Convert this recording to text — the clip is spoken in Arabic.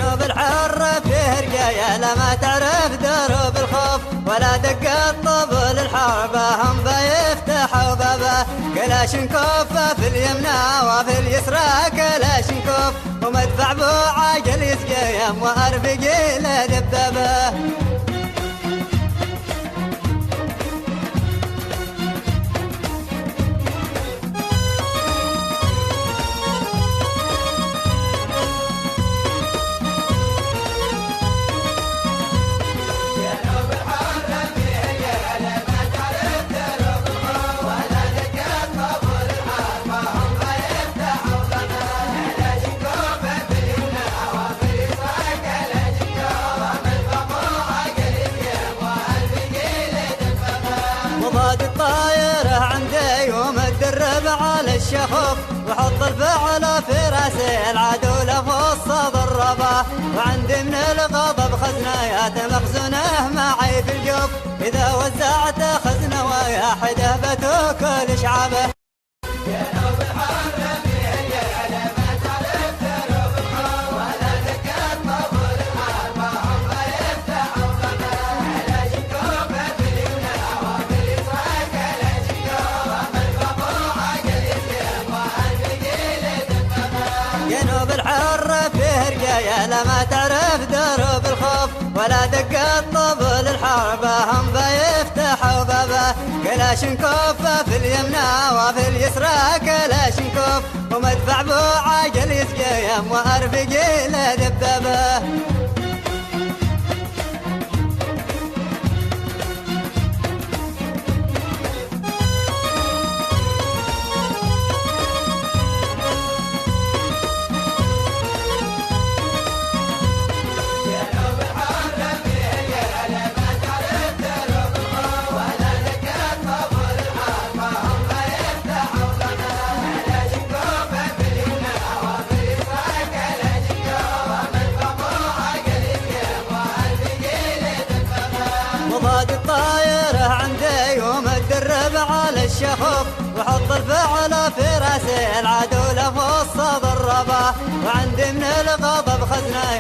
جنوب الحر فيه رجايا لما تعرف دروب الخوف، ولا دق الطبل الحربة هم بيفتحوا بابه. كلاشنكوف في اليمنى وفي اليسرى كلاشنكوف، ومدفع بوعاجل يسقيم وارفقي له دبابه. وضاد الطايرة عندي ومتدرب على الشخوف، وحط الفعل في راسي العدو لفص ضربه. وعندي من الغضب خزنايات مخزونه معي في الجوف، إذا وزعت خزنة واحدة بتوكل شعبه. جنوب الحر فيه رجايا لما تعرف دروب الخوف، ولا دق الطبل الحربة هم بيفتحوا بابه. كلاشنكوف في اليمنى وفي اليسرى كلاشنكوف، ومدفع بوعاجل يسقيم وارفقي له دبابه. وضاد الطايرة عندي ومتدرب على الشخوف، وحط الفعل في راسي العدو لفص ضربه. وعندي من الغضب خزناي